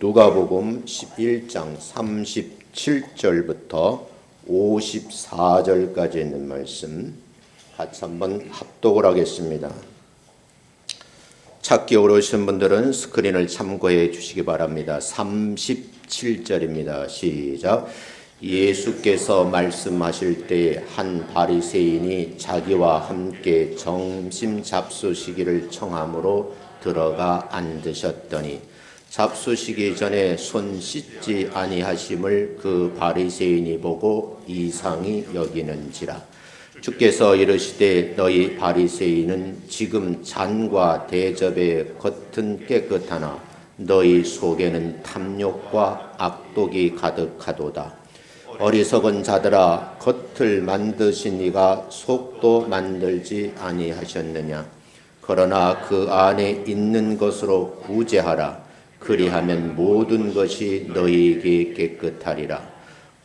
누가복음 11장 37절부터 54절까지 있는 말씀 같이 한번 합독을 하겠습니다. 찾기 어려우신 분들은 스크린을 참고해 주시기 바랍니다. 37절입니다. 시작. 예수께서 말씀하실 때 한 바리새인이 자기와 함께 점심 잡수시기를 청함으로 들어가 앉으셨더니 잡수시기 전에 손 씻지 아니하심을 그 바리새인이 보고 이상히 여기는지라. 주께서 이르시되 너희 바리새인은 지금 잔과 대접의 겉은 깨끗하나 너희 속에는 탐욕과 악독이 가득하도다. 어리석은 자들아, 겉을 만드신 이가 속도 만들지 아니하셨느냐. 그러나 그 안에 있는 것으로 구제하라. 그리하면 모든 것이 너희에게 깨끗하리라.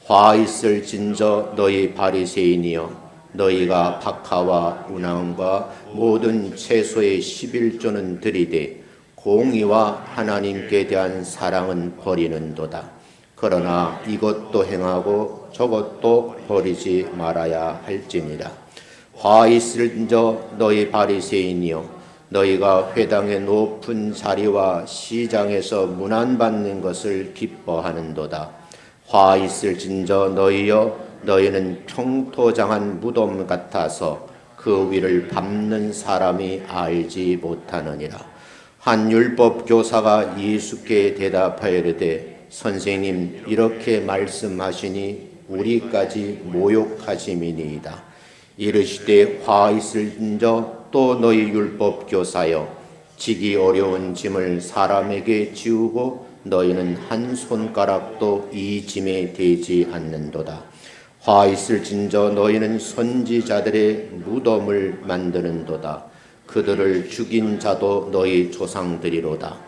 화 있을진저 너희 바리새인이여, 너희가 박하와 운항과 모든 채소의 11조는 들이되 공의와 하나님께 대한 사랑은 버리는도다. 그러나 이것도 행하고 저것도 버리지 말아야 할지니라. 화 있을진저 너희 바리새인이여, 너희가 회당의 높은 자리와 시장에서 문안받는 것을 기뻐하는도다. 화 있을진저 너희여, 너희는 평토장한 무덤 같아서 그 위를 밟는 사람이 알지 못하느니라. 한 율법 교사가 예수께 대답하여르되 선생님, 이렇게 말씀하시니 우리까지 모욕하심이니이다. 이르시되 화 있을진저 또 너희 율법 교사여, 지기 어려운 짐을 사람에게 지우고 너희는 한 손가락도 이 짐에 대지 않는도다. 화 있을진저 너희는 선지자들의 무덤을 만드는도다. 그들을 죽인 자도 너희 조상들이로다.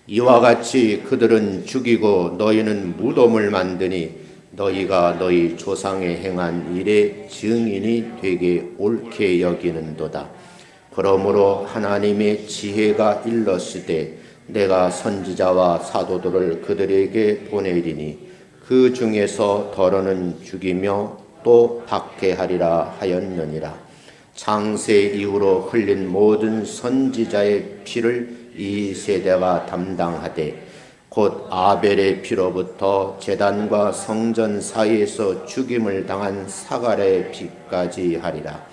이와 같이 그들은 죽이고 너희는 무덤을 만드니 너희가 너희 조상의 행한 일의 증인이 되게 옳게 여기는도다. 그러므로 하나님의 지혜가 일렀으되 내가 선지자와 사도들을 그들에게 보내리니 그 중에서 더러는 죽이며 또 박해하리라 하였느니라. 창세 이후로 흘린 모든 선지자의 피를 이 세대가 담당하되 곧 아벨의 피로부터 제단과 성전 사이에서 죽임을 당한 사갈의 피까지 하리라.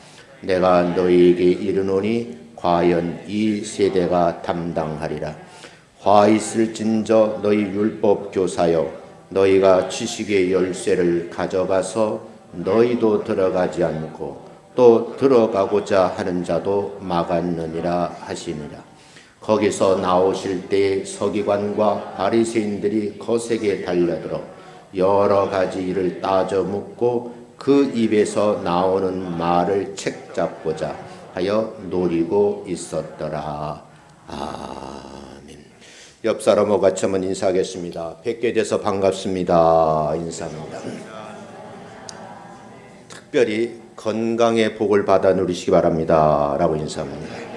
내가 너희에게 이르노니 과연 이 세대가 담당하리라. 화 있을진저 너희 율법 교사여, 너희가 지식의 열쇠를 가져가서 너희도 들어가지 않고 또 들어가고자 하는 자도 막았느니라 하시니라. 거기서 나오실 때 서기관과 바리새인들이 거세게 달려들어 여러 가지 일을 따져 묻고 그 입에서 나오는 말을 책잡고자 하여 노리고 있었더라. 아멘. 옆 사람하고 같이 한번 인사하겠습니다. 뵙게 돼서 반갑습니다. 인사합니다. 특별히 건강의 복을 받아 누리시기 바랍니다. 라고 인사합니다.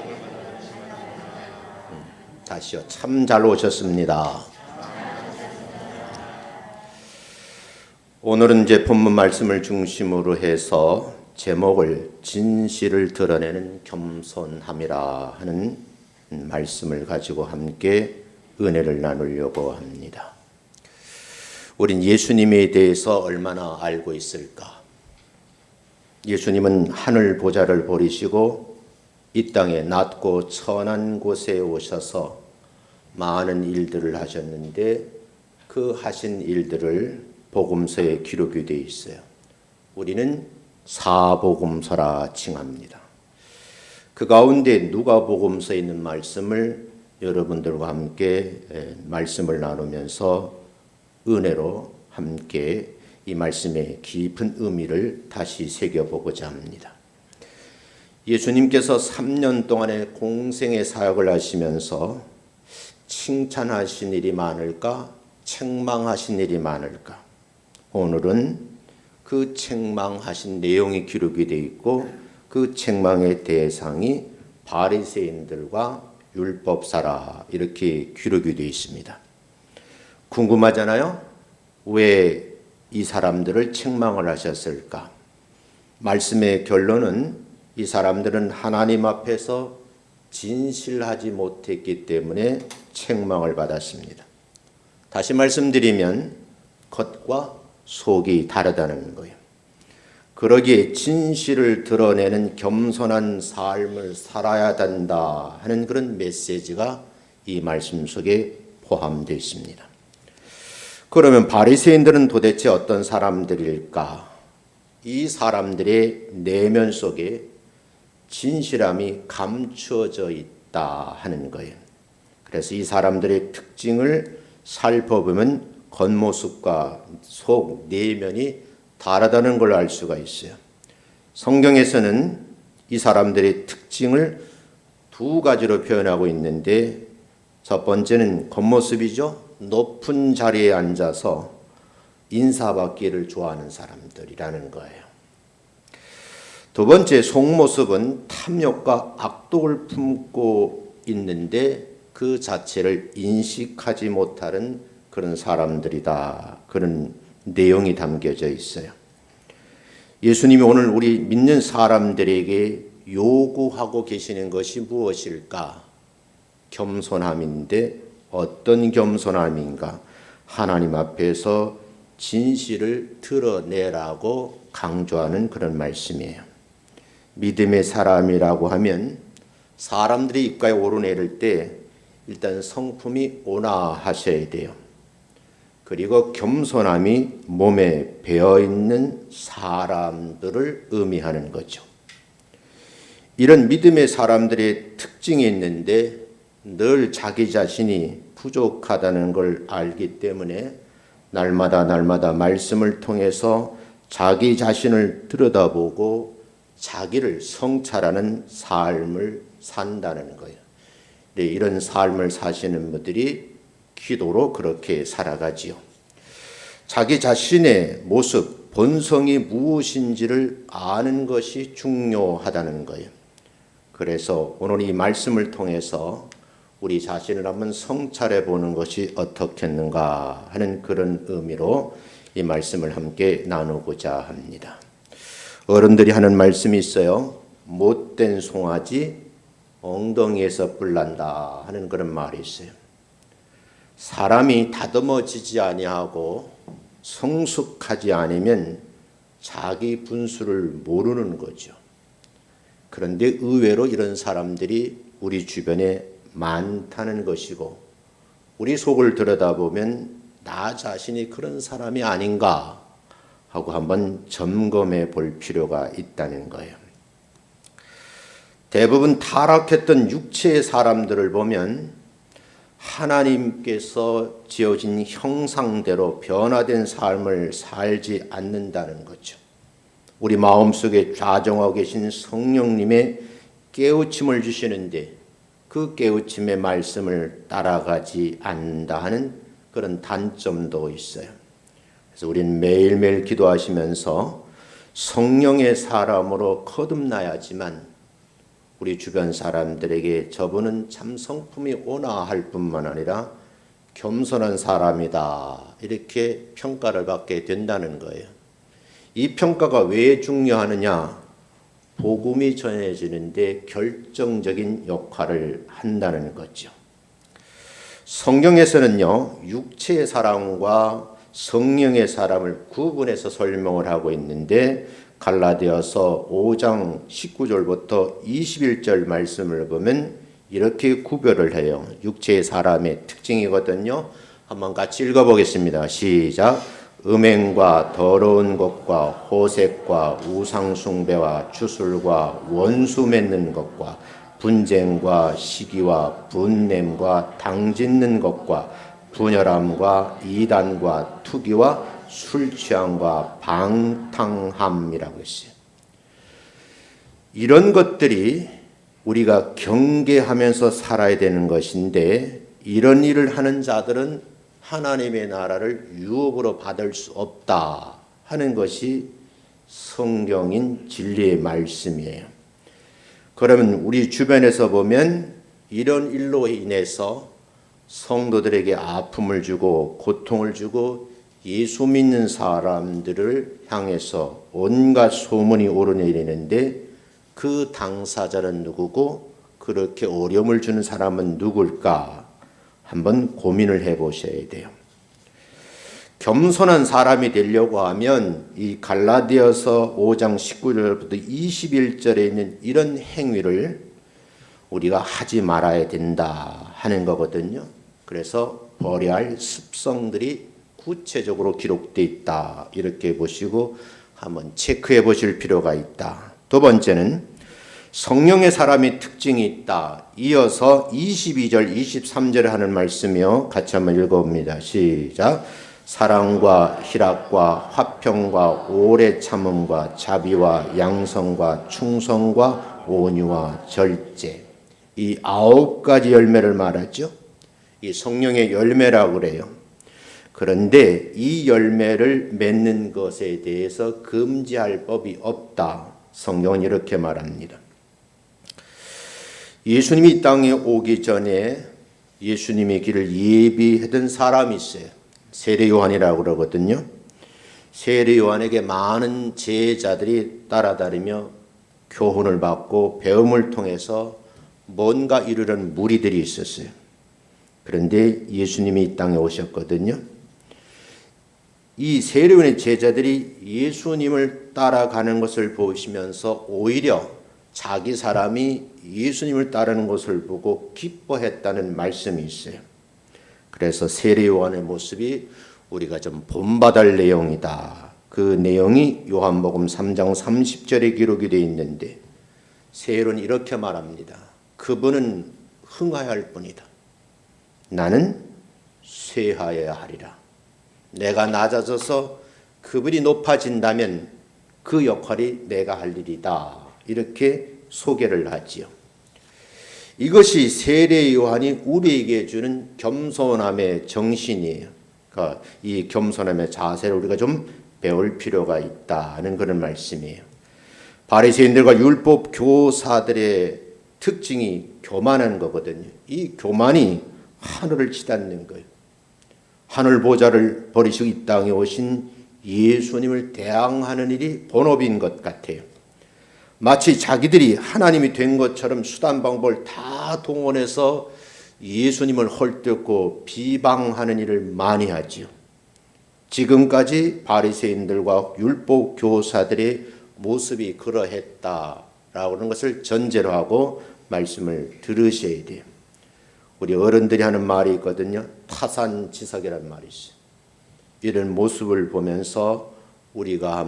다시요. 참 잘 오셨습니다. 오늘은 이제 본문 말씀을 중심으로 해서 제목을 진실을 드러내는 겸손함이라 하는 말씀을 가지고 함께 은혜를 나누려고 합니다. 우린 예수님에 대해서 얼마나 알고 있을까? 예수님은 하늘 보좌를 버리시고 이 땅에 낮고 천한 곳에 오셔서 많은 일들을 하셨는데 그 하신 일들을 복음서에 기록이 되어 있어요. 우리는 사복음서라 칭합니다. 그 가운데 누가복음서에 있는 말씀을 여러분들과 함께 말씀을 나누면서 은혜로 함께 이 말씀의 깊은 의미를 다시 새겨보고자 합니다. 예수님께서 3년 동안의 공생의 사역을 하시면서 칭찬하신 일이 많을까? 책망하신 일이 많을까? 오늘은 그 책망하신 내용이 기록이 되어 있고 그 책망의 대상이 바리새인들과 율법사라 이렇게 기록이 되어 있습니다. 궁금하잖아요. 왜 이 사람들을 책망을 하셨을까? 말씀의 결론은 이 사람들은 하나님 앞에서 진실하지 못했기 때문에 책망을 받았습니다. 다시 말씀드리면 겉과 속이 다르다는 거예요. 그러기에 진실을 드러내는 겸손한 삶을 살아야 된다 하는 그런 메시지가 이 말씀 속에 포함되어 있습니다. 그러면 바리새인들은 도대체 어떤 사람들일까? 이 사람들의 내면 속에 진실함이 감추어져 있다 하는 거예요. 그래서 이 사람들의 특징을 살펴보면 겉모습과 속 내면이 다르다는 걸 알 수가 있어요. 성경에서는 이 사람들의 특징을 두 가지로 표현하고 있는데, 첫 번째는 겉모습이죠. 높은 자리에 앉아서 인사받기를 좋아하는 사람들이라는 거예요. 두 번째 속모습은 탐욕과 악독을 품고 있는데 그 자체를 인식하지 못하는 그런 사람들이다. 그런 내용이 담겨져 있어요. 예수님이 오늘 우리 믿는 사람들에게 요구하고 계시는 것이 무엇일까? 겸손함인데 어떤 겸손함인가? 하나님 앞에서 진실을 드러내라고 강조하는 그런 말씀이에요. 믿음의 사람이라고 하면 사람들이 입가에 오르내릴 때 일단 성품이 온화하셔야 돼요. 그리고 겸손함이 몸에 배어있는 사람들을 의미하는 거죠. 이런 믿음의 사람들의 특징이 있는데 늘 자기 자신이 부족하다는 걸 알기 때문에 날마다 말씀을 통해서 자기 자신을 들여다보고 자기를 성찰하는 삶을 산다는 거예요. 이런 삶을 사시는 분들이 기도로 그렇게 살아가지요. 자기 자신의 모습, 본성이 무엇인지를 아는 것이 중요하다는 거예요. 그래서 오늘 이 말씀을 통해서 우리 자신을 한번 성찰해 보는 것이 어떻겠는가 하는 그런 의미로 이 말씀을 함께 나누고자 합니다. 어른들이 하는 말씀이 있어요. 못된 송아지 엉덩이에서 뿔난다 하는 그런 말이 있어요. 사람이 다듬어지지 아니하고 성숙하지 않으면 자기 분수를 모르는 거죠. 그런데 의외로 이런 사람들이 우리 주변에 많다는 것이고, 우리 속을 들여다보면 나 자신이 그런 사람이 아닌가 하고 한번 점검해 볼 필요가 있다는 거예요. 대부분 타락했던 육체의 사람들을 보면 하나님께서 지어진 형상대로 변화된 삶을 살지 않는다는 거죠. 우리 마음속에 좌정하고 계신 성령님의 깨우침을 주시는데 그 깨우침의 말씀을 따라가지 않는다 하는 그런 단점도 있어요. 그래서 우리는 매일매일 기도하시면서 성령의 사람으로 거듭나야지만 우리 주변 사람들에게 저분은 참 성품이 온화할 뿐만 아니라 겸손한 사람이다 이렇게 평가를 받게 된다는 거예요. 이 평가가 왜 중요하느냐? 복음이 전해지는데 결정적인 역할을 한다는 거죠. 성경에서는요, 육체의 사람과 성령의 사람을 구분해서 설명을 하고 있는데 갈라디아서 5장 19절부터 21절 말씀을 보면 이렇게 구별을 해요. 육체의 사람의 특징이거든요. 한번 같이 읽어보겠습니다. 시작. 음행과 더러운 것과 호색과 우상숭배와 주술과 원수 맺는 것과 분쟁과 시기와 분냄과 당짓는 것과 분열함과 이단과 투기와 술 취함과 방탕함이라고 했어요. 이런 것들이 우리가 경계하면서 살아야 되는 것인데 이런 일을 하는 자들은 하나님의 나라를 유업으로 받을 수 없다 하는 것이 성경인 진리의 말씀이에요. 그러면 우리 주변에서 보면 이런 일로 인해서 성도들에게 아픔을 주고 고통을 주고 예수 믿는 사람들을 향해서 온갖 소문이 오르내리는데 그 당사자는 누구고 그렇게 어려움을 주는 사람은 누굴까 한번 고민을 해보셔야 돼요. 겸손한 사람이 되려고 하면 이 갈라디아서 5장 19절부터 21절에 있는 이런 행위를 우리가 하지 말아야 된다 하는 거거든요. 그래서 버려야 할 습성들이 구체적으로 기록되어 있다 이렇게 보시고 한번 체크해 보실 필요가 있다. 두 번째는 성령의 사람의 특징이 있다. 이어서 22절 23절에 하는 말씀이요. 같이 한번 읽어봅니다. 시작. 사랑과 희락과 화평과 오래 참음과 자비와 양성과 충성과 온유와 절제. 이 9가지 열매를 말하죠. 이 성령의 열매라고 그래요. 그런데 이 열매를 맺는 것에 대해서 금지할 법이 없다. 성경은 이렇게 말합니다. 예수님이 이 땅에 오기 전에 예수님의 길을 예비하던 사람이 있어요. 세례 요한이라고 그러거든요. 세례 요한에게 많은 제자들이 따라다니며 교훈을 받고 배움을 통해서 뭔가 이루는 무리들이 있었어요. 그런데 예수님이 이 땅에 오셨거든요. 이 세례 요한의 제자들이 예수님을 따라가는 것을 보시면서 오히려 자기 사람이 예수님을 따르는 것을 보고 기뻐했다는 말씀이 있어요. 그래서 세례 요한의 모습이 우리가 좀 본받을 내용이다. 그 내용이 요한복음 3장 30절에 기록이 되어 있는데 세례는 이렇게 말합니다. 그분은 흥하여야 할 뿐이다. 나는 쇠하여야 하리라. 내가 낮아져서 그분이 높아진다면 그 역할이 내가 할 일이다. 이렇게 소개를 하지요. 이것이 세례 요한이 우리에게 주는 겸손함의 정신이에요. 그러니까 이 겸손함의 자세를 우리가 좀 배울 필요가 있다는 그런 말씀이에요. 바리새인들과 율법 교사들의 특징이 교만한 거거든요. 이 교만이 하늘을 치닫는 거예요. 하늘 보좌를 버리시고 이 땅에 오신 예수님을 대항하는 일이 본업인 것 같아요. 마치 자기들이 하나님이 된 것처럼 수단 방법을 다 동원해서 예수님을 헐뜯고 비방하는 일을 많이 하지요. 지금까지 바리새인들과 율법 교사들의 모습이 그러했다라고 하는 것을 전제로 하고 말씀을 들으셔야 돼요. 우리 어른들이 하는 말이 있거든요. 타산지석이라는 말이 있어요. 이런 모습을 보면서 우리가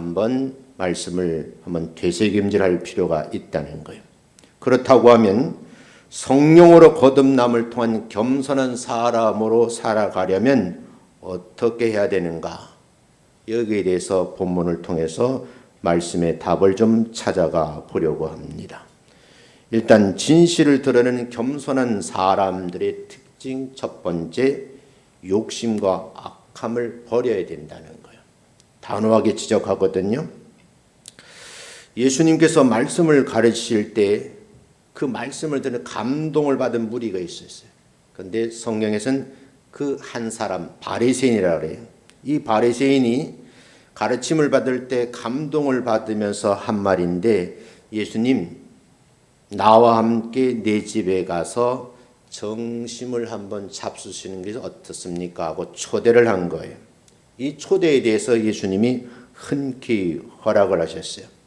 말씀을 한번 되새김질할 필요가 있다는 거예요. 그렇다고 하면 성령으로 거듭남을 통한 겸손한 사람으로 살아가려면 어떻게 해야 되는가? 여기에 대해서 본문을 통해서 말씀의 답을 좀 찾아가 보려고 합니다. 일단 진실을 드러내는 겸손한 사람들의 특징 첫 번째, 욕심과 악함을 버려야 된다는 거예요. 단호하게 지적하거든요. 예수님께서 말씀을 가르치실 때 그 말씀을 듣는 감동을 받은 무리가 있었어요. 그런데 성경에서는 그 한 사람 바리새인이라고 해요. 이 바리새인이 가르침을 받을 때 감동을 받으면서 한 말인데, 예수님 나와 함께 내 집에 가서 정심을 한번 잡수시는 게 어떻습니까? 하고 초대를 한 거예요. 이 초대에 대해서 예수님이 흔쾌히 허락을 하셨어요.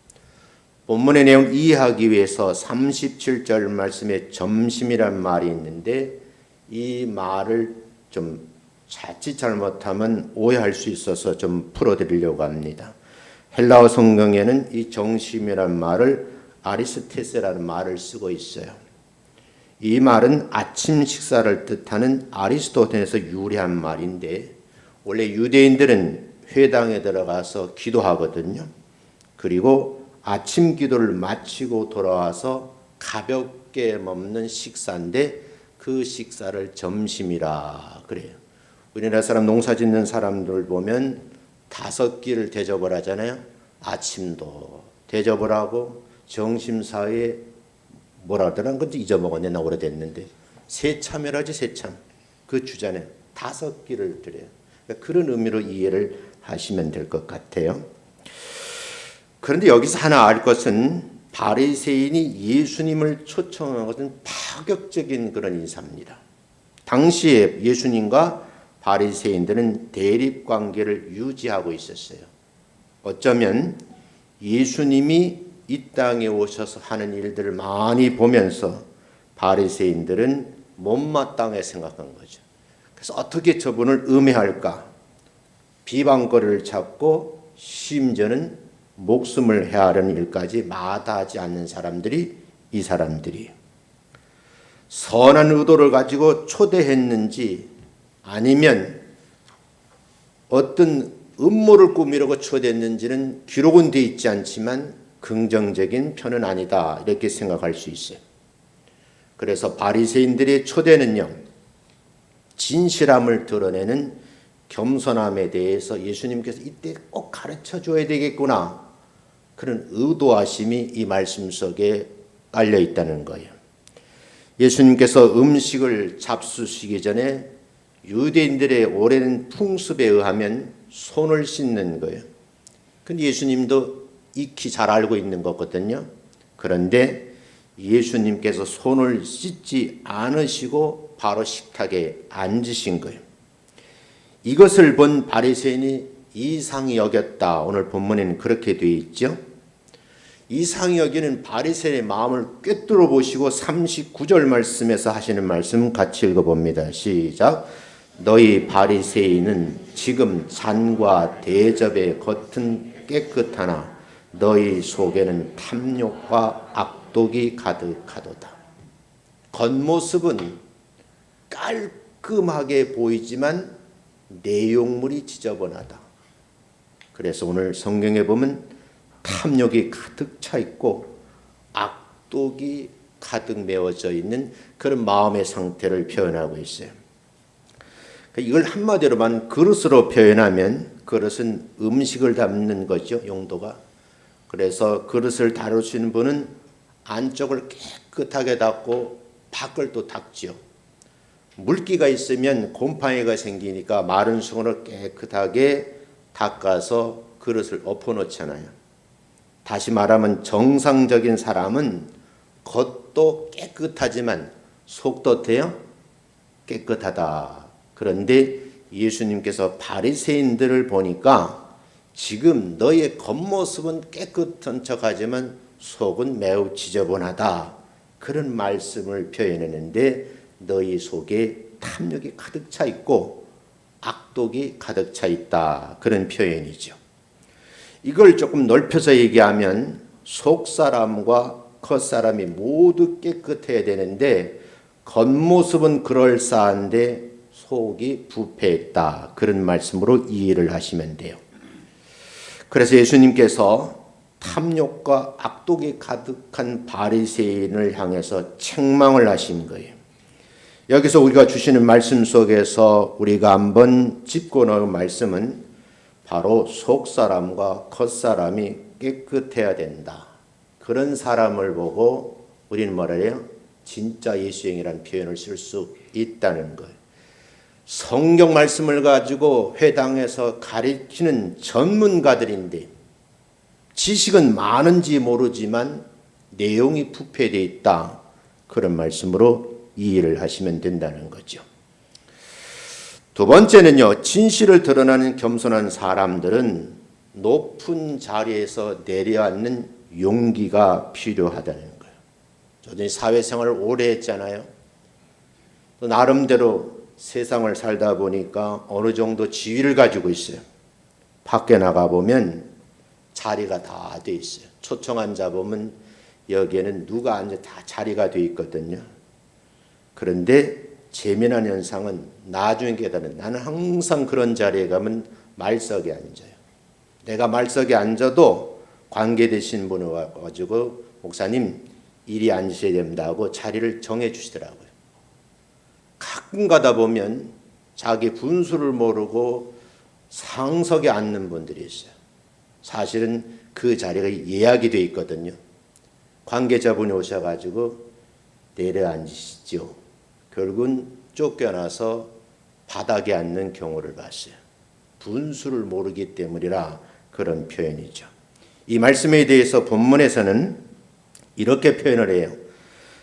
본문의 내용 이해하기 위해서 37절 말씀에 점심이란 말이 있는데 이 말을 좀 자칫 잘못하면 오해할 수 있어서 좀 풀어드리려고 합니다. 헬라어 성경에는 이 정심이란 말을 아리스테스라는 말을 쓰고 있어요. 이 말은 아침 식사를 뜻하는 아리스토텔에서 유래한 말인데 원래 유대인들은 회당에 들어가서 기도하거든요. 그리고 아침 기도를 마치고 돌아와서 가볍게 먹는 식사인데 그 식사를 점심이라 그래요. 우리나라 사람 농사 짓는 사람들 보면 5끼를 대접을 하잖아요. 아침도 대접을 하고 점심 사이에 뭐라 하더란 건지 잊어먹었네. 나 오래됐는데 새참이라지 새참. 그 주전에 5끼를 드려요. 그러니까 그런 의미로 이해를 하시면 될 것 같아요. 그런데 여기서 하나 알 것은 바리새인이 예수님을 초청한 것은 파격적인 그런 인사입니다. 당시에 예수님과 바리새인들은 대립 관계를 유지하고 있었어요. 어쩌면 예수님이 이 땅에 오셔서 하는 일들을 많이 보면서 바리새인들은 못마땅하게 생각한 거죠. 그래서 어떻게 저분을 음해할까? 비방거리를 찾고 심지어는 목숨을 해하려는 일까지 마다하지 않는 사람들이 이 사람들이 선한 의도를 가지고 초대했는지 아니면 어떤 음모를 꾸미려고 초대했는지는 기록은 되어 있지 않지만 긍정적인 편은 아니다 이렇게 생각할 수 있어요. 그래서 바리새인들의 초대는요, 진실함을 드러내는 겸손함에 대해서 예수님께서 이때 꼭 가르쳐 줘야 되겠구나, 그런 의도하심이 이 말씀 속에 깔려 있다는 거예요. 예수님께서 음식을 잡수시기 전에 유대인들의 오랜 풍습에 의하면 손을 씻는 거예요. 근데 예수님도 익히 잘 알고 있는 거거든요. 그런데 예수님께서 손을 씻지 않으시고 바로 식탁에 앉으신 거예요. 이것을 본 바리새인이 이상히 여겼다. 오늘 본문에는 그렇게 되어 있죠. 이상히 여기는 바리새인의 마음을 꿰뚫어 보시고 39절 말씀에서 하시는 말씀 같이 읽어봅니다. 시작. 너희 바리새인은 지금 잔과 대접의 겉은 깨끗하나 너희 속에는 탐욕과 악독이 가득하도다. 겉모습은 깔끔하게 보이지만 내용물이 지저분하다. 그래서 오늘 성경에 보면 탐욕이 가득 차 있고 악독이 가득 메워져 있는 그런 마음의 상태를 표현하고 있어요. 이걸 한마디로만 그릇으로 표현하면 그릇은 음식을 담는 거죠, 용도가. 그래서 그릇을 다루시는 분은 안쪽을 깨끗하게 닦고 밖을 또 닦지요. 물기가 있으면 곰팡이가 생기니까 마른 수건으로 깨끗하게 닦아서 그릇을 엎어놓잖아요. 다시 말하면 정상적인 사람은 겉도 깨끗하지만 속도 어때요? 깨끗하다. 그런데 예수님께서 바리새인들을 보니까 지금 너의 겉모습은 깨끗한 척하지만 속은 매우 지저분하다. 그런 말씀을 표현했는데 너희 속에 탐욕이 가득 차 있고 악독이 가득 차 있다. 그런 표현이죠. 이걸 조금 넓혀서 얘기하면 속사람과 겉사람이 모두 깨끗해야 되는데 겉모습은 그럴싸한데 속이 부패했다. 그런 말씀으로 이해를 하시면 돼요. 그래서 예수님께서 탐욕과 악독이 가득한 바리새인을 향해서 책망을 하신 거예요. 여기서 우리가 주시는 말씀 속에서 우리가 한번 짚고 나온 말씀은 바로 속사람과 겉사람이 깨끗해야 된다. 그런 사람을 보고 우리는 뭐라 해요? 진짜 예수형이라는 표현을 쓸 수 있다는 거예요. 성경 말씀을 가지고 회당에서 가르치는 전문가들인데 지식은 많은지 모르지만 내용이 부패되어 있다. 그런 말씀으로 이해를 하시면 된다는 거죠. 두 번째는요, 진실을 드러나는 겸손한 사람들은 높은 자리에서 내려앉는 용기가 필요하다는 거예요. 저도 사회생활을 오래 했잖아요. 또 나름대로 세상을 살다 보니까 어느 정도 지위를 가지고 있어요. 밖에 나가보면 자리가 다 돼 있어요. 초청 앉아 보면 여기에는 누가 앉아 다 자리가 돼 있거든요. 그런데 재미난 현상은 나중에 깨달은, 나는 항상 그런 자리에 가면 말석에 앉아요. 내가 말석에 앉아도 관계되신 분이 와가지고 목사님 이리 앉으셔야 됩니다 하고 자리를 정해 주시더라고요. 가끔 가다 보면 자기 분수를 모르고 상석에 앉는 분들이 있어요. 사실은 그 자리가 예약이 돼 있거든요. 관계자분이 오셔가지고 내려앉으시죠. 결국은 쫓겨나서 바닥에 앉는 경우를 봤어요. 분수를 모르기 때문이라 그런 표현이죠. 이 말씀에 대해서 본문에서는 이렇게 표현을 해요.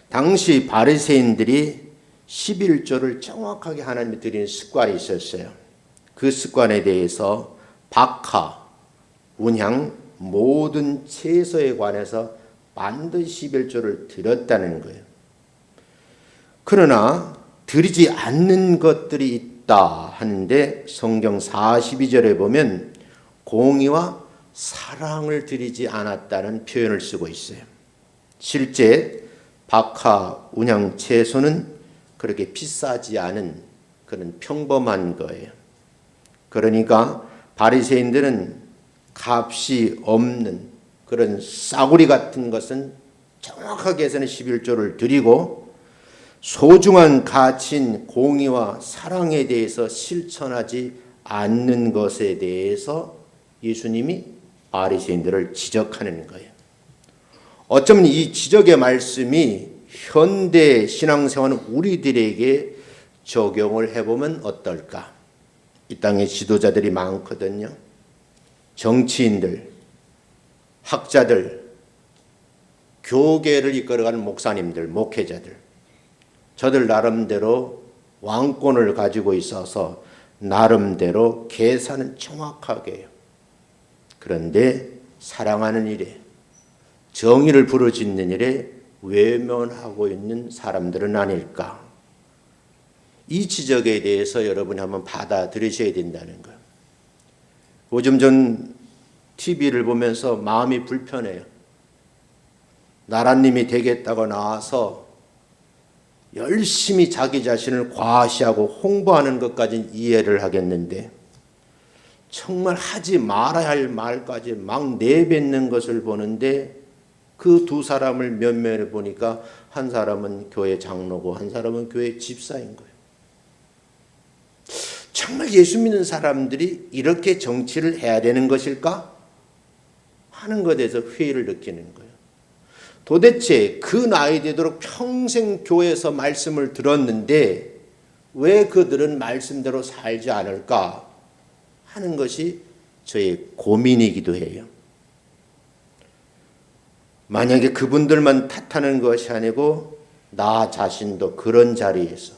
당시 바리새인들이 11조를 정확하게 하나님께 드리는 습관이 있었어요. 그 습관에 대해서 박하, 운향, 모든 채소에 관해서 반드시 11조를 드렸다는 거예요. 그러나 드리지 않는 것들이 있다 하는데 성경 42절에 보면 공의와 사랑을 드리지 않았다는 표현을 쓰고 있어요. 실제 박하, 운향, 채소는 그렇게 비싸지 않은 그런 평범한 거예요. 그러니까 바리새인들은 값이 없는 그런 싸구리 같은 것은 정확하게 해서는 11조를 드리고 소중한 가치인 공의와 사랑에 대해서 실천하지 않는 것에 대해서 예수님이 바리새인들을 지적하는 거예요. 어쩌면 이 지적의 말씀이 현대 신앙생활 우리들에게 적용을 해보면 어떨까? 이 땅에 지도자들이 많거든요. 정치인들, 학자들, 교계를 이끌어가는 목사님들, 목회자들. 저들 나름대로 왕권을 가지고 있어서 나름대로 계산은 정확하게 해요. 그런데 사랑하는 일에, 정의를 부르짖는 일에 외면하고 있는 사람들은 아닐까? 이 지적에 대해서 여러분이 한번 받아들이셔야 된다는 거예요. 요즘 전 TV를 보면서 마음이 불편해요. 나라님이 되겠다고 나와서 열심히 자기 자신을 과시하고 홍보하는 것까지는 이해를 하겠는데 정말 하지 말아야 할 말까지 막 내뱉는 것을 보는데 그 두 사람을 면면해 보니까 한 사람은 교회 장로고 한 사람은 교회 집사인 거예요. 정말 예수 믿는 사람들이 이렇게 정치를 해야 되는 것일까? 하는 것에 대해서 회의를 느끼는 거예요. 도대체 그 나이 되도록 평생 교회에서 말씀을 들었는데 왜 그들은 말씀대로 살지 않을까 하는 것이 저의 고민이기도 해요. 만약에 그분들만 탓하는 것이 아니고 나 자신도 그런 자리에서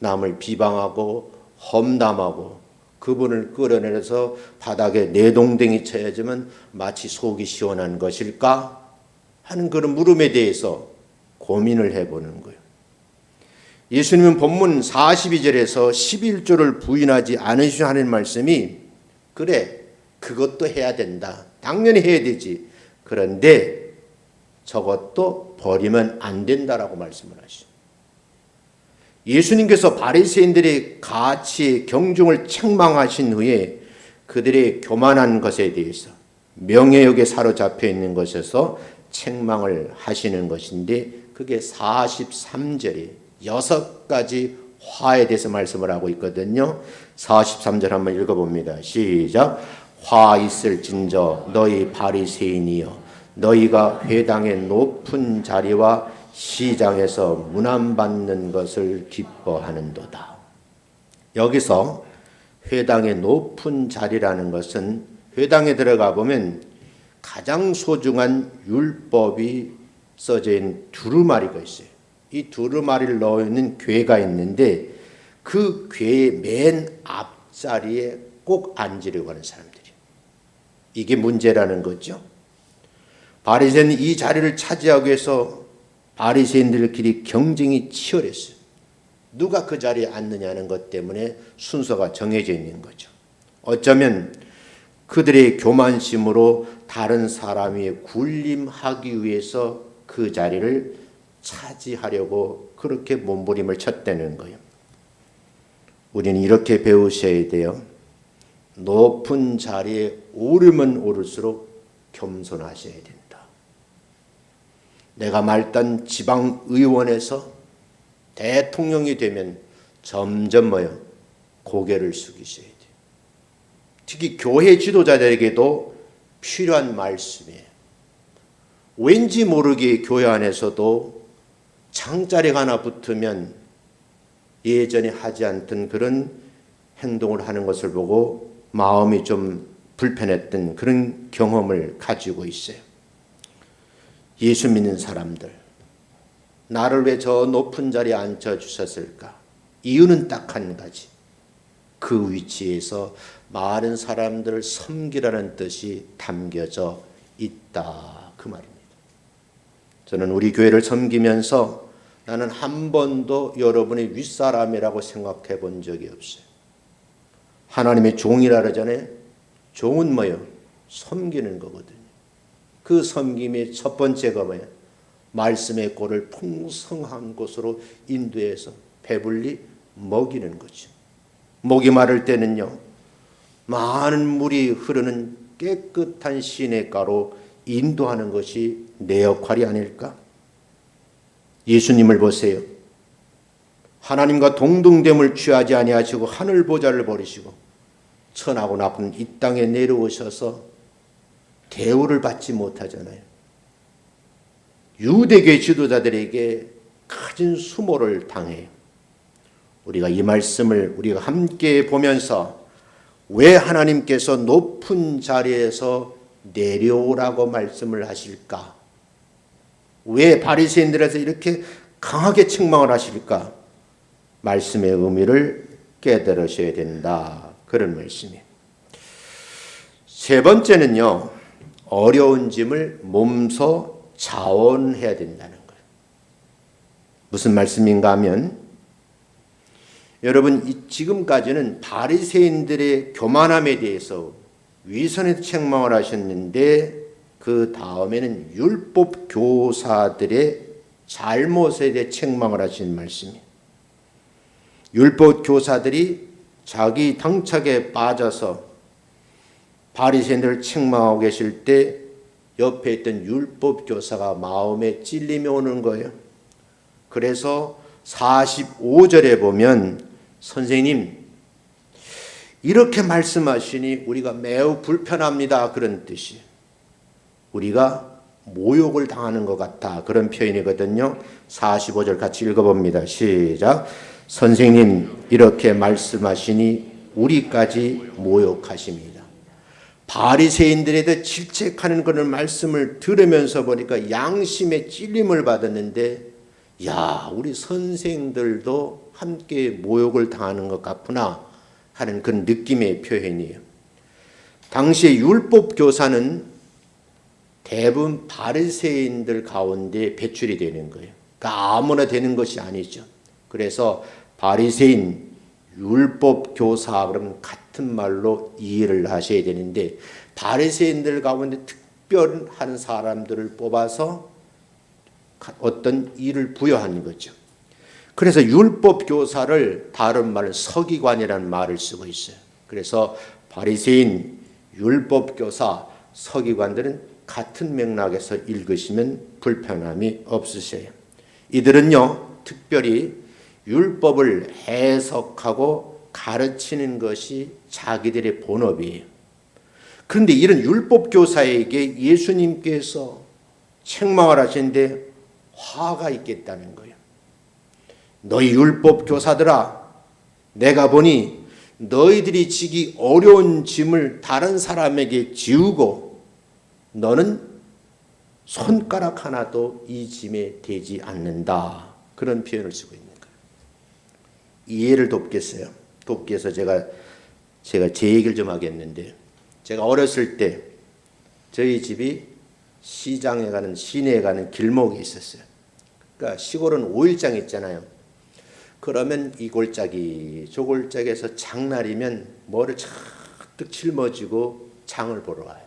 남을 비방하고 험담하고 그분을 끌어내려서 바닥에 내동댕이 쳐야지만 마치 속이 시원한 것일까 하는 그런 물음에 대해서 고민을 해보는 거예요. 예수님은 본문 42절에서 11조를 부인하지 않으시오 하는 말씀이 그래 그것도 해야 된다. 당연히 해야 되지. 그런데 저것도 버리면 안 된다라고 말씀을 하시죠. 예수님께서 바리새인들의 가치의 경중을 책망하신 후에 그들의 교만한 것에 대해서 명예욕에 사로잡혀 있는 것에서 책망을 하시는 것인데 그게 43절에 6가지 화에 대해서 말씀을 하고 있거든요. 43절 한번 읽어봅니다. 시작. 화 있을진저 너희 바리새인이여 너희가 회당의 높은 자리와 시장에서 문안받는 것을 기뻐하는도다. 여기서 회당의 높은 자리라는 것은 회당에 들어가 보면 가장 소중한 율법이 써져 있는 두루마리가 있어요. 이 두루마리를 넣어 있는 궤가 있는데 그 궤의 맨 앞자리에 꼭 앉으려고 하는 사람들이에요. 이게 문제라는 거죠. 바리새인은 이 자리를 차지하기 위해서 바리새인들끼리 경쟁이 치열했어요. 누가 그 자리에 앉느냐는 것 때문에 순서가 정해져 있는 거죠. 어쩌면 그들의 교만심으로 다른 사람이 군림하기 위해서 그 자리를 차지하려고 그렇게 몸부림을 쳤다는 거예요. 우리는 이렇게 배우셔야 돼요. 높은 자리에 오르면 오를수록 겸손하셔야 된다. 내가 말단 지방의원에서 대통령이 되면 점점 고개를 숙이셔야 돼요. 특히 교회 지도자들에게도 필요한 말씀이에요. 왠지 모르게 교회 안에서도 장자리가 하나 붙으면 예전에 하지 않던 그런 행동을 하는 것을 보고 마음이 좀 불편했던 그런 경험을 가지고 있어요. 예수 믿는 사람들, 나를 왜 저 높은 자리에 앉혀주셨을까? 이유는 딱 한 가지. 그 위치에서 많은 사람들을 섬기라는 뜻이 담겨져 있다. 그 말입니다. 저는 우리 교회를 섬기면서 나는 한 번도 여러분의 윗사람이라고 생각해 본 적이 없어요. 하나님의 종이라 그러잖아요. 종은 뭐예요? 섬기는 거거든요. 그 섬김의 첫 번째가 뭐예요? 말씀의 꼴을 풍성한 곳으로 인도해서 배불리 먹이는 거죠. 목이 마를 때는요, 많은 물이 흐르는 깨끗한 시냇가로 인도하는 것이 내 역할이 아닐까? 예수님을 보세요. 하나님과 동등됨을 취하지 아니하시고 하늘 보좌를 버리시고 천하고 나쁜 이 땅에 내려오셔서 대우를 받지 못하잖아요. 유대교 지도자들에게 가진 수모를 당해요. 우리가 이 말씀을 우리가 함께 보면서 왜 하나님께서 높은 자리에서 내려오라고 말씀을 하실까? 왜 바리새인들에서 이렇게 강하게 책망을 하실까? 말씀의 의미를 깨달으셔야 된다. 그런 말씀이에요. 세 번째는요, 어려운 짐을 몸소 자원해야 된다는 거예요. 무슨 말씀인가 하면, 여러분 지금까지는 바리새인들의 교만함에 대해서 위선에서 책망을 하셨는데 그 다음에는 율법 교사들의 잘못에 대해 책망을 하신 말씀이에요. 율법 교사들이 자기 당착에 빠져서 바리새인들을 책망하고 계실 때 옆에 있던 율법 교사가 마음에 찔림이 오는 거예요. 그래서 45절에 보면 선생님 이렇게 말씀하시니 우리가 매우 불편합니다. 그런 뜻이 우리가 모욕을 당하는 것 같다. 그런 표현이거든요. 45절 같이 읽어봅니다. 시작. 선생님 이렇게 말씀하시니 우리까지 모욕하십니다. 바리새인들에 대해 질책하는 그런 말씀을 들으면서 보니까 양심의 찔림을 받았는데 야, 우리 선생들도 함께 모욕을 당하는 것 같구나 하는 그런 느낌의 표현이에요. 당시에 율법 교사는 대부분 바리새인들 가운데 배출이 되는 거예요. 그러니까 아무나 되는 것이 아니죠. 그래서 바리새인, 율법 교사 그러면 같은 말로 이해를 하셔야 되는데 바리새인들 가운데 특별한 사람들을 뽑아서 어떤 일을 부여한 거죠. 그래서 율법 교사를 다른 말은 서기관이라는 말을 쓰고 있어요. 그래서 바리새인, 율법 교사, 서기관들은 같은 맥락에서 읽으시면 불편함이 없으셔요. 이들은요, 특별히 율법을 해석하고 가르치는 것이 자기들의 본업이에요. 그런데 이런 율법 교사에게 예수님께서 책망을 하시는데 화가 있겠다는 거예요. 너희 율법 교사들아, 내가 보니 너희들이 지기 어려운 짐을 다른 사람에게 지우고 너는 손가락 하나도 이 짐에 대지 않는다. 그런 표현을 쓰고 있는 거예요. 이해를 돕겠어요. 돕기 위해서 제가 제 얘기를 좀 하겠는데 제가 어렸을 때 저희 집이 시장에 가는 시내에 가는 길목이 있었어요. 그러니까 시골은 5일장 있잖아요. 그러면 이 골짜기 저 골짜기에서 장날이면 뭐를 잔뜩 짊어지고 장을 보러 와요.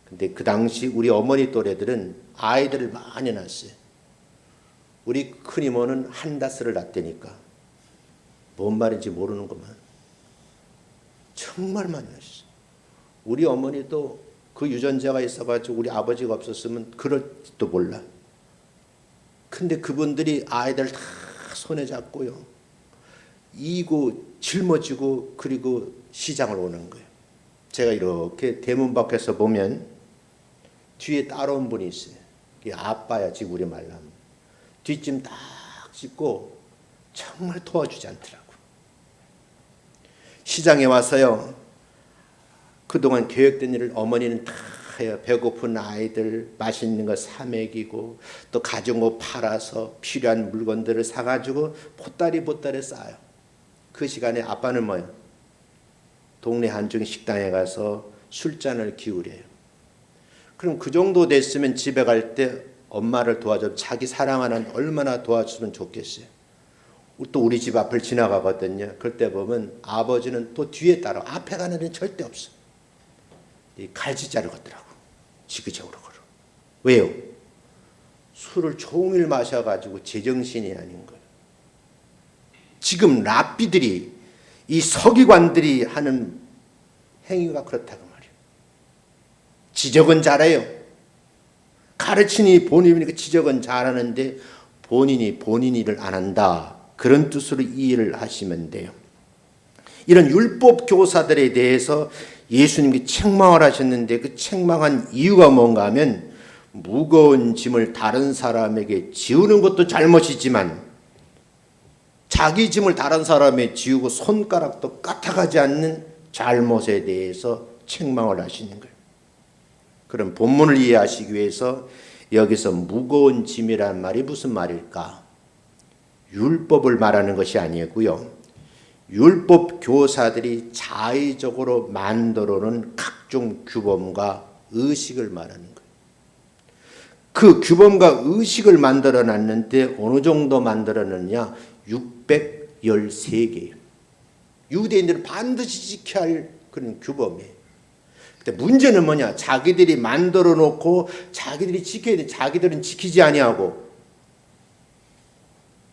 근데 그 당시 우리 어머니 또래들은 아이들을 많이 낳았어요. 우리 큰 이모는 한다스를 낳다니까 뭔 말인지 모르는구만. 정말 많이 낳았어요. 우리 어머니도 그 유전자가 있어가지고 우리 아버지가 없었으면 그럴지도 몰라. 근데 그분들이 아이들 다 손에 잡고요. 이고 짊어지고 그리고 시장을 오는 거예요. 제가 이렇게 대문 밖에서 보면 뒤에 따라온 분이 있어요. 이게 아빠야 지금 우리 말로 하면. 뒷짐 딱 짚고 정말 도와주지 않더라고. 시장에 와서요, 그동안 계획된 일을 어머니는 다 해요. 배고픈 아이들 맛있는 거 사 먹이고, 또 가져온 거 팔아서 필요한 물건들을 사가지고 보따리 쌓아요. 그 시간에 아빠는 뭐예요? 동네 한중 식당에 가서 술잔을 기울여요. 그럼 그 정도 됐으면 집에 갈 때 엄마를 도와줘, 자기 사랑하는 얼마나 도와주면 좋겠어요. 또 우리 집 앞을 지나가거든요. 그때 보면 아버지는 또 뒤에 따라, 앞에 가는 데는 절대 없어. 이 갈지자를 걷더라고. 지그적으로 걸어. 왜요? 술을 종일 마셔가지고 제정신이 아닌 거예요. 지금 랍비들이, 이 서기관들이 하는 행위가 그렇다고 말이에요. 지적은 잘해요. 가르치니 본인이니까 지적은 잘하는데 본인이 본인 일을 안 한다. 그런 뜻으로 이해를 하시면 돼요. 이런 율법 교사들에 대해서 예수님이 책망을 하셨는데, 그 책망한 이유가 뭔가 하면, 무거운 짐을 다른 사람에게 지우는 것도 잘못이지만 자기 짐을 다른 사람에 지우고 손가락도 까딱하지 않는 잘못에 대해서 책망을 하시는 거예요. 그럼 본문을 이해하시기 위해서 여기서 무거운 짐이란 말이 무슨 말일까? 율법을 말하는 것이 아니고요, 율법 교사들이 자의적으로 만들어놓은 각종 규범과 의식을 말하는 거예요. 그 규범과 의식을 만들어 놨는데 어느 정도 만들어 놨냐? 613개. 유대인들은 반드시 지켜야 할 그런 규범이에요. 근데 문제는 뭐냐? 자기들이 만들어 놓고 자기들이 지켜야 돼. 자기들은 지키지 아니하고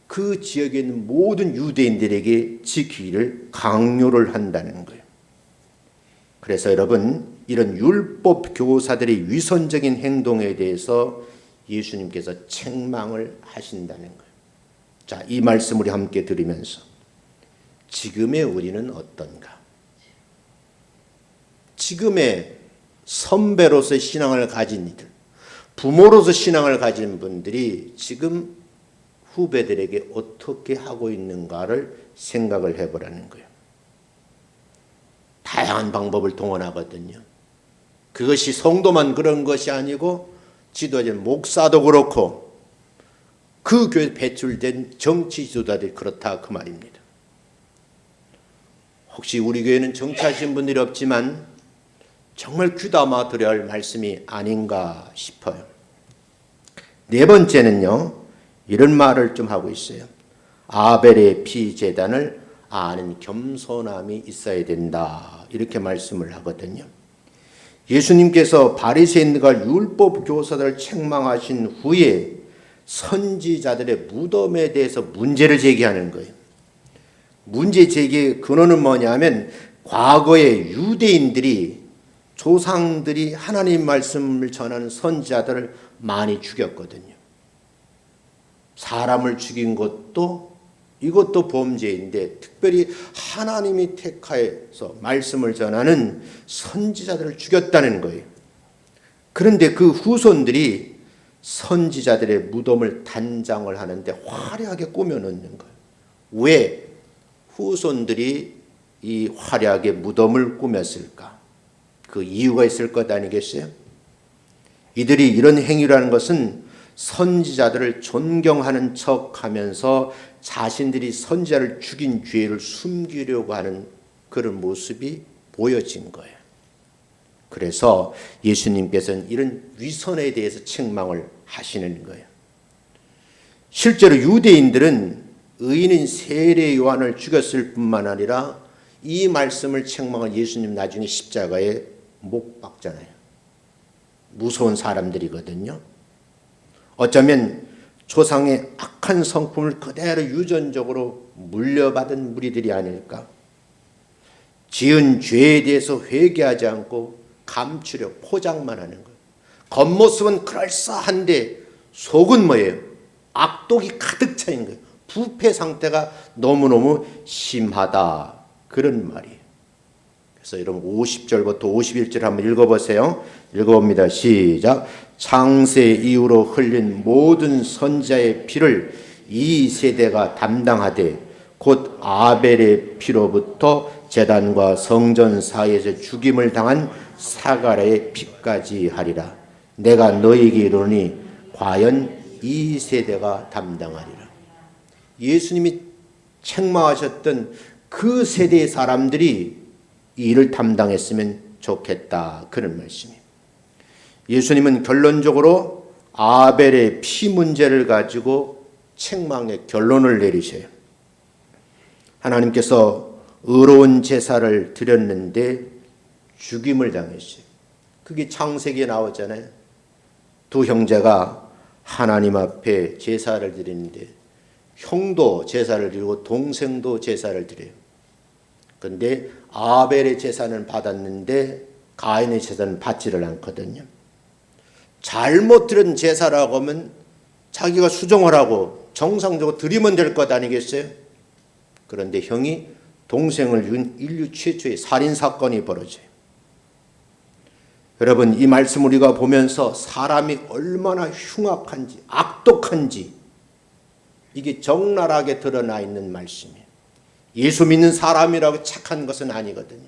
그 지역에 있는 모든 유대인들에게 지키기를 강요를 한다는 거예요. 그래서 여러분, 이런 율법 교사들의 위선적인 행동에 대해서 예수님께서 책망을 하신다는 거예요. 자, 이 말씀 우리 함께 들으면서 지금의 우리는 어떤가? 지금의 선배로서 신앙을 가진 이들, 부모로서 신앙을 가진 분들이 지금 후배들에게 어떻게 하고 있는가를 생각을 해보라는 거예요. 다양한 방법을 동원하거든요. 그것이 성도만 그런 것이 아니고 지도자인 목사도 그렇고 그 교회에 배출된 정치 지도자들이 그렇다, 그 말입니다. 혹시 우리 교회는 정치하신 분들이 없지만 정말 귀담아 들어야 할 말씀이 아닌가 싶어요. 네 번째는요, 이런 말을 좀 하고 있어요. 아벨의 피제단을 아는 겸손함이 있어야 된다, 이렇게 말씀을 하거든요. 예수님께서 바리새인과 율법 교사들을 책망하신 후에 선지자들의 무덤에 대해서 문제를 제기하는 거예요. 문제 제기의 근원은 뭐냐면, 과거에 유대인들이, 조상들이 하나님 말씀을 전하는 선지자들을 많이 죽였거든요. 사람을 죽인 것도, 이것도 범죄인데, 특별히 하나님이 택하여서 말씀을 전하는 선지자들을 죽였다는 거예요. 그런데 그 후손들이 선지자들의 무덤을 단장을 하는데 화려하게 꾸며놓는 거예요. 왜 후손들이 이 화려하게 무덤을 꾸몄을까? 그 이유가 있을 것 아니겠어요? 이들이 이런 행위라는 것은 선지자들을 존경하는 척하면서 자신들이 선지자를 죽인 죄를 숨기려고 하는 그런 모습이 보여진 거예요. 그래서 예수님께서는 이런 위선에 대해서 책망을 하시는 거예요. 실제로 유대인들은 의인인 세례 요한을 죽였을 뿐만 아니라 이 말씀을 책망한 예수님 나중에 십자가에 못 박잖아요. 무서운 사람들이거든요. 어쩌면 조상의 악한 성품을 그대로 유전적으로 물려받은 무리들이 아닐까. 지은 죄에 대해서 회개하지 않고 감추려 포장만 하는 거예요. 겉모습은 그럴싸한데 속은 뭐예요? 악독이 가득 차인 거예요. 부패 상태가 너무너무 심하다, 그런 말이에요. 그래서 여러분 50절부터 51절 한번 읽어보세요. 읽어봅니다. 시작. 창세 이후로 흘린 모든 선지자의 피를 이 세대가 담당하되 곧 아벨의 피로부터 제단과 성전 사이에서 죽임을 당한 사가랴의 피까지 하리라. 내가 너에게 이르노니 과연 이 세대가 담당하리라. 예수님이 책망하셨던 그 세대의 사람들이 이 일을 담당했으면 좋겠다, 그런 말씀이에요. 예수님은 결론적으로 아벨의 피 문제를 가지고 책망의 결론을 내리셔요. 하나님께서 의로운 제사를 드렸는데 죽임을 당했어요. 그게 창세기에 나오잖아요. 두 형제가 하나님 앞에 제사를 드리는데 형도 제사를 드리고 동생도 제사를 드려요. 그런데 아벨의 제사는 받았는데 가인의 제사는 받지를 않거든요. 잘못 드린 제사라고 하면 자기가 수정을 하고 정상적으로 드리면 될 것 아니겠어요? 그런데 형이 동생을 죽인 인류 최초의 살인사건이 벌어져요. 여러분, 이 말씀 우리가 보면서 사람이 얼마나 흉악한지, 악독한지 이게 적나라하게 드러나 있는 말씀이에요. 예수 믿는 사람이라고 착한 것은 아니거든요.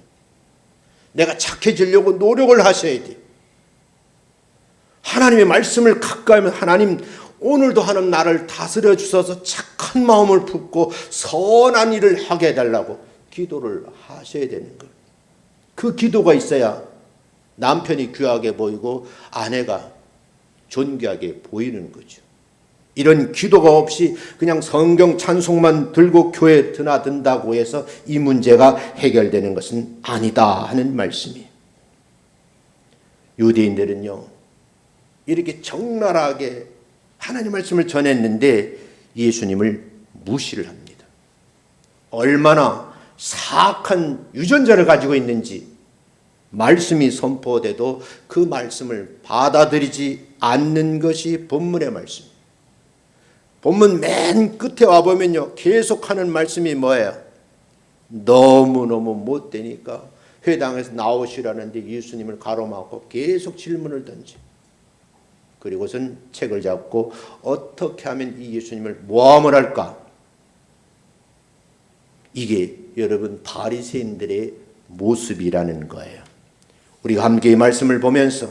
내가 착해지려고 노력을 하셔야 돼요. 하나님의 말씀을 가까이 하면 하나님, 오늘도 하나님 나를 다스려 주셔서 착한 마음을 품고 선한 일을 하게 해달라고 기도를 하셔야 되는 거예요. 그 기도가 있어야 남편이 귀하게 보이고 아내가 존귀하게 보이는 거죠. 이런 기도가 없이 그냥 성경 찬송만 들고 교회에 드나든다고 해서 이 문제가 해결되는 것은 아니다 하는 말씀이에요. 유대인들은요, 이렇게 적나라하게 하나님 말씀을 전했는데 예수님을 무시를 합니다. 얼마나 사악한 유전자를 가지고 있는지, 말씀이 선포돼도 그 말씀을 받아들이지 않는 것이 본문의 말씀. 본문 맨 끝에 와보면요, 계속하는 말씀이 뭐예요? 너무너무 못되니까 회당에서 나오시라는데 예수님을 가로막고 계속 질문을 던져. 그리고선 책을 잡고 어떻게 하면 이 예수님을 모함을 할까? 이게 여러분 바리새인들의 모습이라는 거예요. 우리가 함께 이 말씀을 보면서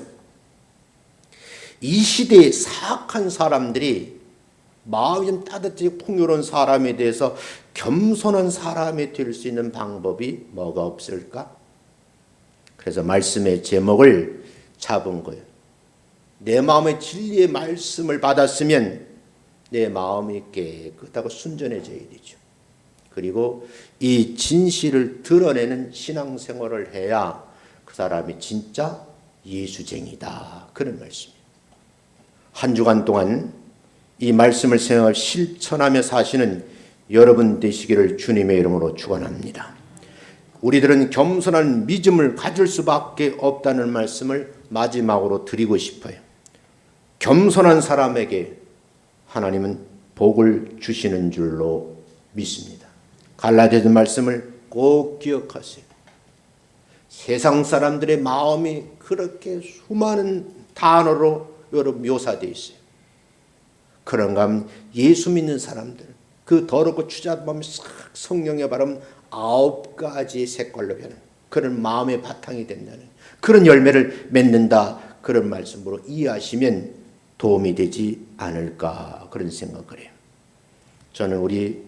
이 시대의 사악한 사람들이 마음이 좀 따뜻하고 풍요로운 사람에 대해서 겸손한 사람이 될 수 있는 방법이 뭐가 없을까? 그래서 말씀의 제목을 잡은 거예요. 내 마음의 진리의 말씀을 받았으면 내 마음이 깨끗하고 순전해져야 되죠. 그리고 이 진실을 드러내는 신앙생활을 해야 그 사람이 진짜 예수쟁이다, 그런 말씀이에요. 한 주간 동안 이 말씀을 생각을 실천하며 사시는 여러분 되시기를 주님의 이름으로 축원합니다. 우리들은 겸손한 믿음을 가질 수밖에 없다는 말씀을 마지막으로 드리고 싶어요. 겸손한 사람에게 하나님은 복을 주시는 줄로 믿습니다. 갈라디아서 말씀을 꼭 기억하세요. 세상 사람들의 마음이 그렇게 수많은 단어로 여러분 묘사되어 있어요. 그런가 하면 예수 믿는 사람들, 그 더럽고 추잡하면 성령의 바람 9가지의 색깔로 변하는 그런 마음의 바탕이 된다는 그런 열매를 맺는다, 그런 말씀으로 이해하시면 도움이 되지 않을까, 그런 생각을 해요. 저는 우리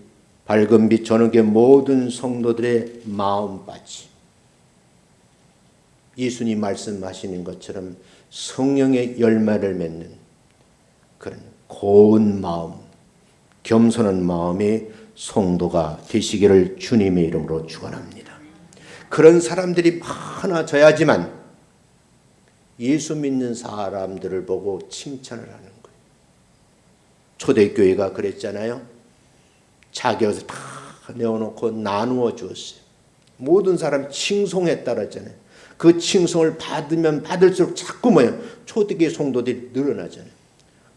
밝은빛 전후교회 모든 성도들의 마음밭이 예수님 말씀하시는 것처럼 성령의 열매를 맺는 그런 고운 마음, 겸손한 마음의 성도가 되시기를 주님의 이름으로 축원합니다. 그런 사람들이 많아져야지만 예수 믿는 사람들을 보고 칭찬을 하는 거예요. 초대교회가 그랬잖아요. 자기 옷을 다 내어놓고 나누어 주었어요. 모든 사람 칭송했다 그랬잖아요. 그 칭송을 받으면 받을수록 자꾸 초대교회 성도들이 늘어나잖아요.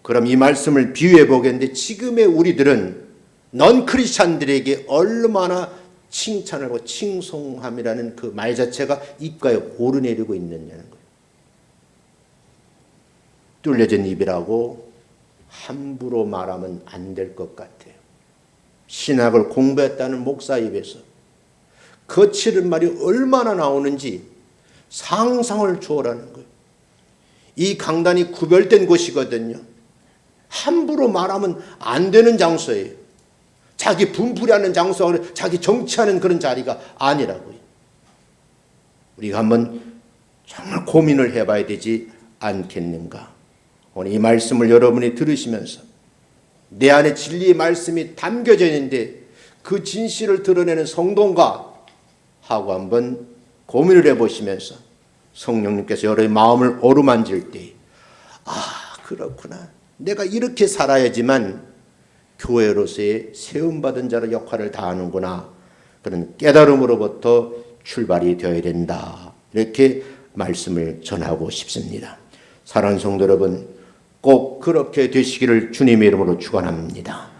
그럼 이 말씀을 비유해 보겠는데, 지금의 우리들은 넌 크리스찬들에게 얼마나 칭찬을 하고 칭송함이라는 그 말 자체가 입가에 오르내리고 있느냐는 거예요. 뚫려진 입이라고 함부로 말하면 안 될 것 같아요. 신학을 공부했다는 목사 입에서 거칠은 말이 얼마나 나오는지 상상을 초월하는 거예요. 이 강단이 구별된 곳이거든요. 함부로 말하면 안 되는 장소예요. 자기 분풀이하는 장소, 자기 정치하는 그런 자리가 아니라고요. 우리가 한번 정말 고민을 해봐야 되지 않겠는가. 오늘 이 말씀을 여러분이 들으시면서 내 안에 진리의 말씀이 담겨져 있는데 그 진실을 드러내는 성도인가 하고 한번 고민을 해보시면서 성령님께서 여러분의 마음을 어루만질 때 그렇구나. 내가 이렇게 살아야지만 교회로서의 세움받은 자의 역할을 다하는구나. 그런 깨달음으로부터 출발이 되어야 된다. 이렇게 말씀을 전하고 싶습니다. 사랑하는 성도 여러분, 꼭 그렇게 되시기를 주님의 이름으로 축원합니다.